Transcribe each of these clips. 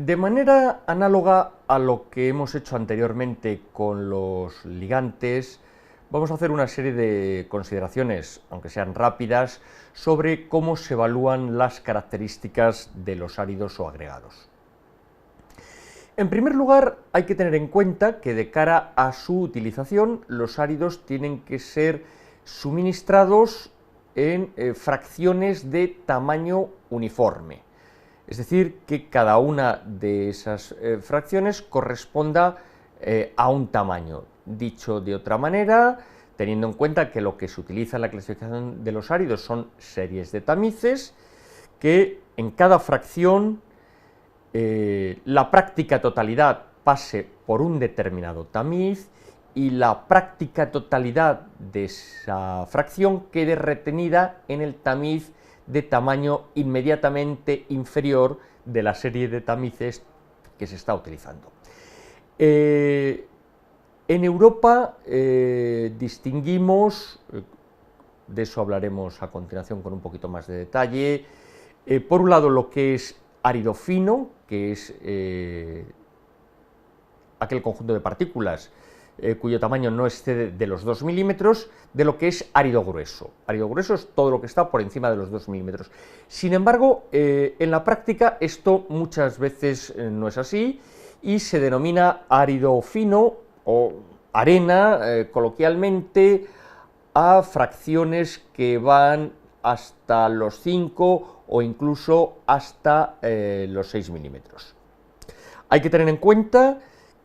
De manera análoga a lo que hemos hecho anteriormente con los ligantes, vamos a hacer una serie de consideraciones, aunque sean rápidas, sobre cómo se evalúan las características de los áridos o agregados. En primer lugar, hay que tener en cuenta que de cara a su utilización, los áridos tienen que ser suministrados en fracciones de tamaño uniforme. Es decir, que cada una de esas fracciones corresponda a un tamaño. Dicho de otra manera, teniendo en cuenta que lo que se utiliza en la clasificación de los áridos son series de tamices, que en cada fracción la práctica totalidad pase por un determinado tamiz y la práctica totalidad de esa fracción quede retenida en el tamiz de tamaño inmediatamente inferior de la serie de tamices que se está utilizando. En Europa distinguimos, de eso hablaremos a continuación con un poquito más de detalle, por un lado lo que es árido fino, que es aquel conjunto de partículas cuyo tamaño no excede de los 2 milímetros, de lo que es árido grueso. Árido grueso es todo lo que está por encima de los 2 milímetros. Sin embargo, en la práctica esto muchas veces no es así y se denomina árido fino o arena, coloquialmente, a fracciones que van hasta los 5 o incluso hasta los 6 milímetros. Hay que tener en cuenta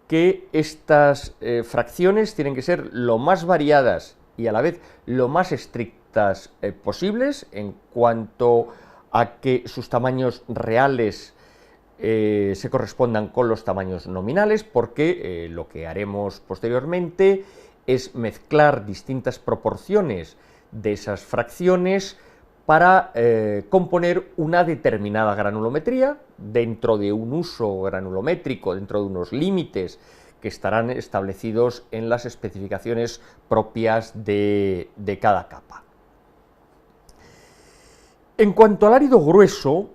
que estas fracciones tienen que ser lo más variadas y a la vez lo más estrictas posibles en cuanto a que sus tamaños reales se correspondan con los tamaños nominales, porque lo que haremos posteriormente es mezclar distintas proporciones de esas fracciones para componer una determinada granulometría dentro de un uso granulométrico, dentro de unos límites que estarán establecidos en las especificaciones propias de cada capa. En cuanto al árido grueso,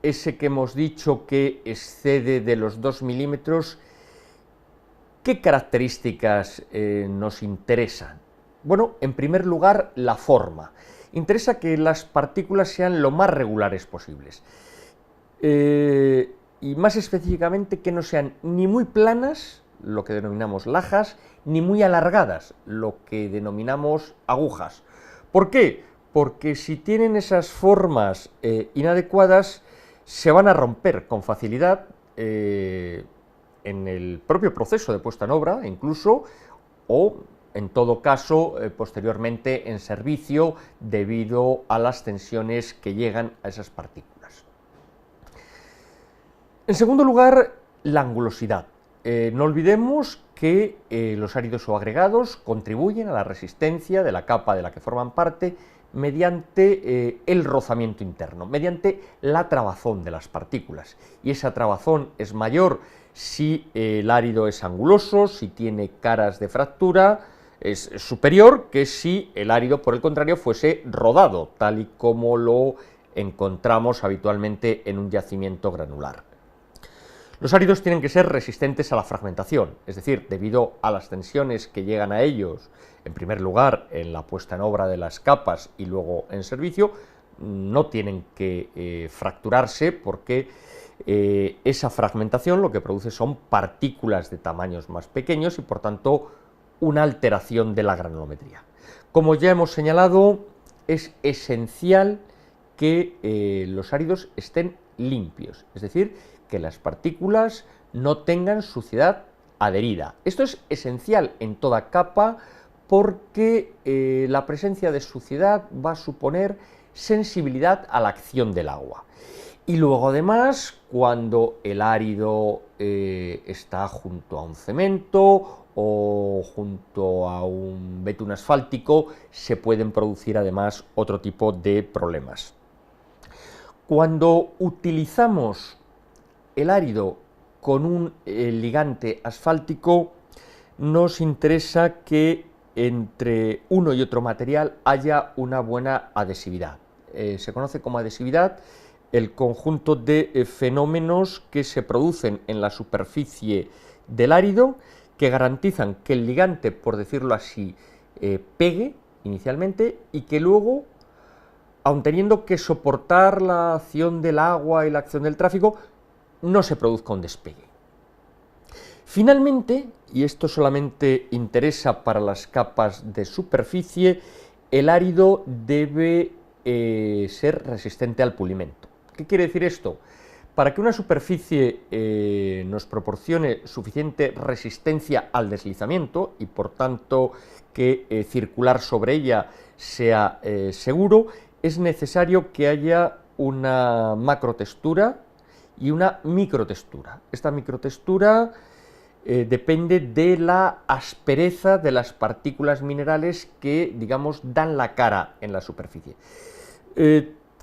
ese que hemos dicho que excede de los 2 milímetros, ¿qué características nos interesan? Bueno, en primer lugar, la forma. Interesa que las partículas sean lo más regulares posibles. Y más específicamente que no sean ni muy planas, lo que denominamos lajas, ni muy alargadas, lo que denominamos agujas. ¿Por qué? Porque si tienen esas formas inadecuadas, se van a romper con facilidad en el propio proceso de puesta en obra, incluso, o en todo caso, posteriormente en servicio, debido a las tensiones que llegan a esas partículas. En segundo lugar, la angulosidad. No olvidemos que los áridos o agregados contribuyen a la resistencia de la capa de la que forman parte mediante el rozamiento interno, mediante la trabazón de las partículas. Y esa trabazón es mayor si el árido es anguloso, si tiene caras de fractura, es superior que si el árido, por el contrario, fuese rodado, tal y como lo encontramos habitualmente en un yacimiento granular. Los áridos tienen que ser resistentes a la fragmentación, es decir, debido a las tensiones que llegan a ellos, en primer lugar en la puesta en obra de las capas y luego en servicio, no tienen que fracturarse porque esa fragmentación lo que produce son partículas de tamaños más pequeños y por tanto una alteración de la granulometría. Como ya hemos señalado, es esencial que los áridos estén limpios, es decir, que las partículas no tengan suciedad adherida. Esto es esencial en toda capa porque la presencia de suciedad va a suponer sensibilidad a la acción del agua. Y luego además, cuando el árido está junto a un cemento o junto a un betún asfáltico, se pueden producir además otro tipo de problemas. Cuando utilizamos el árido con un ligante asfáltico, nos interesa que entre uno y otro material haya una buena adhesividad. Se conoce como adhesividad el conjunto de fenómenos que se producen en la superficie del árido, que garantizan que el ligante, por decirlo así, pegue inicialmente y que luego, aun teniendo que soportar la acción del agua y la acción del tráfico, no se produzca un despegue. Finalmente, y esto solamente interesa para las capas de superficie, el árido debe ser resistente al pulimento. ¿Qué quiere decir esto? Para que una superficie nos proporcione suficiente resistencia al deslizamiento y por tanto que circular sobre ella sea seguro, es necesario que haya una macrotextura y una microtextura. Esta microtextura depende de la aspereza de las partículas minerales que, digamos, dan la cara en la superficie.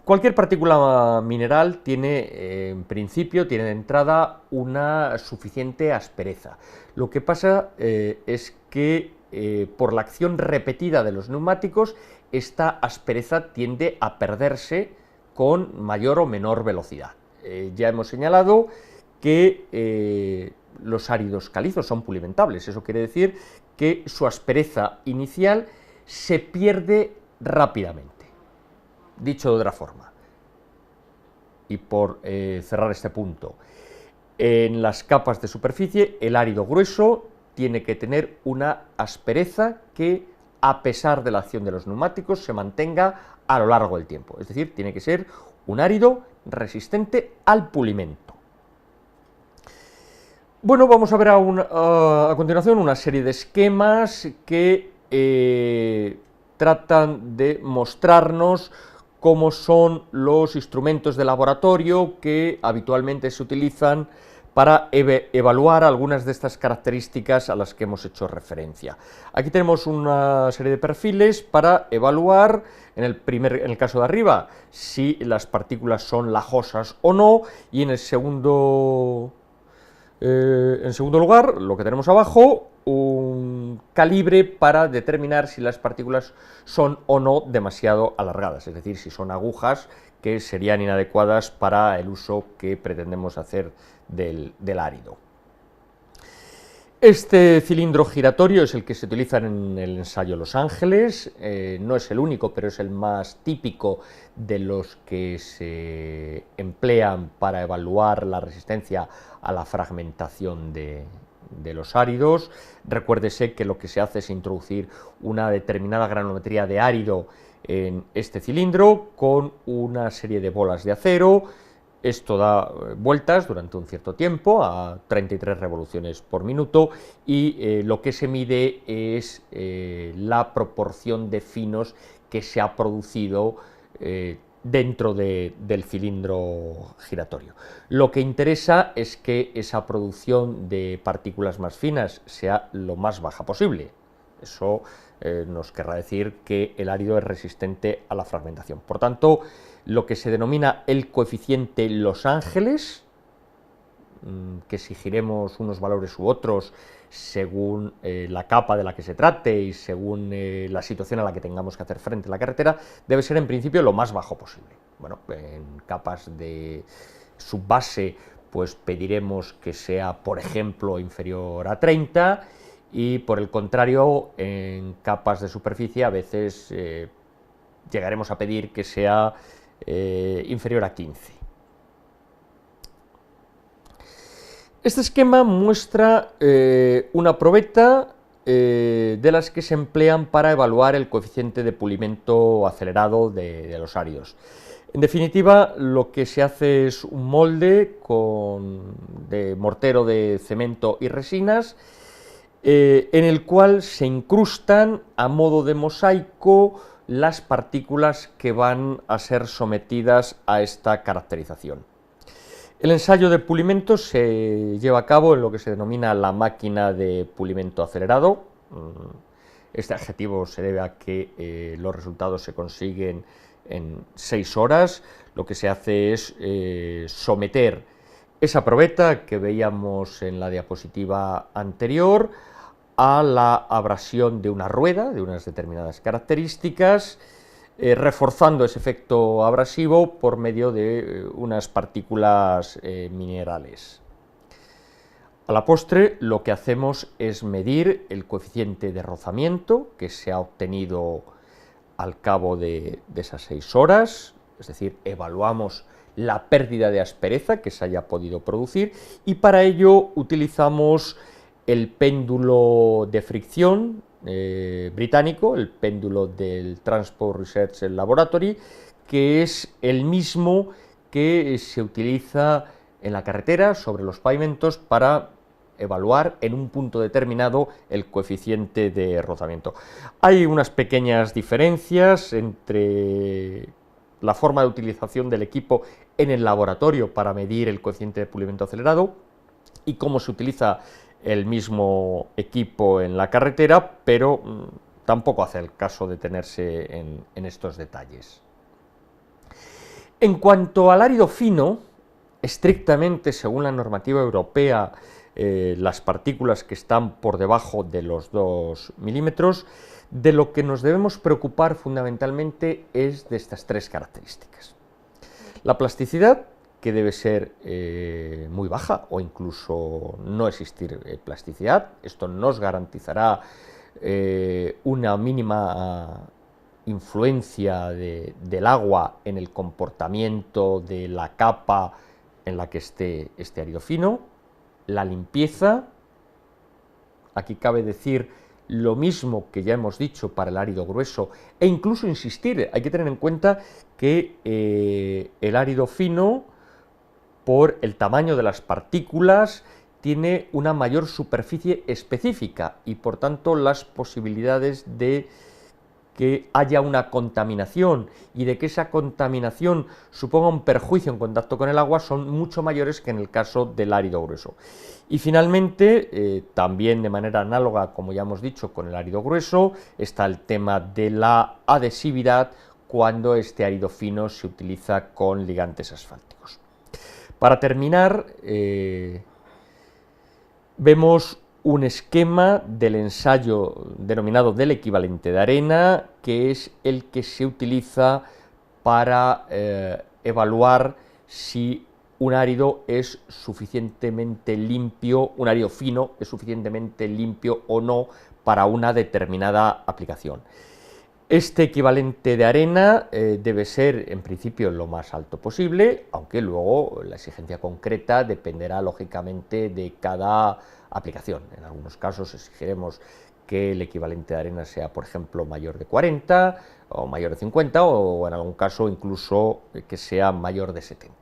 Cualquier partícula mineral tiene, en principio, tiene de entrada una suficiente aspereza. Lo que pasa es que por la acción repetida de los neumáticos, esta aspereza tiende a perderse con mayor o menor velocidad. Ya hemos señalado que los áridos calizos son pulimentables, eso quiere decir que su aspereza inicial se pierde rápidamente. Dicho de otra forma, y por cerrar este punto, en las capas de superficie el árido grueso tiene que tener una aspereza que, a pesar de la acción de los neumáticos, se mantenga a lo largo del tiempo, es decir, tiene que ser un árido resistente al pulimento. Bueno, vamos a ver a continuación una serie de esquemas que tratan de mostrarnos cómo son los instrumentos de laboratorio que habitualmente se utilizan para evaluar algunas de estas características a las que hemos hecho referencia. Aquí tenemos una serie de perfiles para evaluar, en el caso de arriba, si las partículas son lajosas o no, y en segundo lugar, lo que tenemos abajo, un calibre para determinar si las partículas son o no demasiado alargadas, es decir, si son agujas que serían inadecuadas para el uso que pretendemos hacer del árido. Este cilindro giratorio es el que se utiliza en el ensayo Los Ángeles, no es el único, pero es el más típico de los que se emplean para evaluar la resistencia a la fragmentación de los áridos. Recuérdese que lo que se hace es introducir una determinada granometría de árido en este cilindro con una serie de bolas de acero. Esto da vueltas durante un cierto tiempo, a 33 revoluciones por minuto, y lo que se mide es la proporción de finos que se ha producido dentro del cilindro giratorio. Lo que interesa es que esa producción de partículas más finas sea lo más baja posible. Eso nos querrá decir que el árido es resistente a la fragmentación. Por tanto, lo que se denomina el coeficiente Los Ángeles, que exigiremos unos valores u otros según la capa de la que se trate y según la situación a la que tengamos que hacer frente en la carretera, debe ser en principio lo más bajo posible. Bueno, en capas de subbase pues pediremos que sea, por ejemplo, inferior a 30, y por el contrario, en capas de superficie a veces llegaremos a pedir que sea inferior a 15. Este esquema muestra una probeta de las que se emplean para evaluar el coeficiente de pulimento acelerado de los áridos. En definitiva, lo que se hace es un molde de mortero de cemento y resinas, en el cual se incrustan a modo de mosaico las partículas que van a ser sometidas a esta caracterización. El ensayo de pulimento se lleva a cabo en lo que se denomina la máquina de pulimento acelerado. Este adjetivo se debe a que los resultados se consiguen en 6 horas. Lo que se hace es someter esa probeta que veíamos en la diapositiva anterior a la abrasión de una rueda de unas determinadas características, reforzando ese efecto abrasivo por medio de unas partículas minerales. A la postre, lo que hacemos es medir el coeficiente de rozamiento que se ha obtenido al cabo de esas 6 horas, es decir, evaluamos la pérdida de aspereza que se haya podido producir, y para ello utilizamos el péndulo de fricción británico, el péndulo del Transport Research Laboratory, que es el mismo que se utiliza en la carretera, sobre los pavimentos, para evaluar en un punto determinado el coeficiente de rozamiento. Hay unas pequeñas diferencias entre la forma de utilización del equipo en el laboratorio para medir el coeficiente de pulimento acelerado y cómo se utiliza el mismo equipo en la carretera, pero tampoco hace el caso detenerse en estos detalles. En cuanto al árido fino, estrictamente según la normativa europea, las partículas que están por debajo de los 2 milímetros, de lo que nos debemos preocupar fundamentalmente es de estas 3 características. La plasticidad, que debe ser muy baja o incluso no existir plasticidad. Esto nos garantizará una mínima influencia del agua en el comportamiento de la capa en la que esté este árido fino. La limpieza, aquí cabe decir lo mismo que ya hemos dicho para el árido grueso, e incluso insistir, hay que tener en cuenta que el árido fino, por el tamaño de las partículas, tiene una mayor superficie específica y por tanto las posibilidades de que haya una contaminación y de que esa contaminación suponga un perjuicio en contacto con el agua son mucho mayores que en el caso del árido grueso. Y finalmente, también de manera análoga, como ya hemos dicho, con el árido grueso, está el tema de la adhesividad cuando este árido fino se utiliza con ligantes asfálticos. Para terminar, vemos un esquema del ensayo denominado del equivalente de arena, que es el que se utiliza para evaluar si un árido es suficientemente limpio, un árido fino es suficientemente limpio o no para una determinada aplicación. Este equivalente de arena debe ser en principio lo más alto posible, aunque luego la exigencia concreta dependerá lógicamente de cada aplicación. En algunos casos exigiremos que el equivalente de arena sea, por ejemplo, mayor de 40 o mayor de 50 o en algún caso incluso que sea mayor de 70.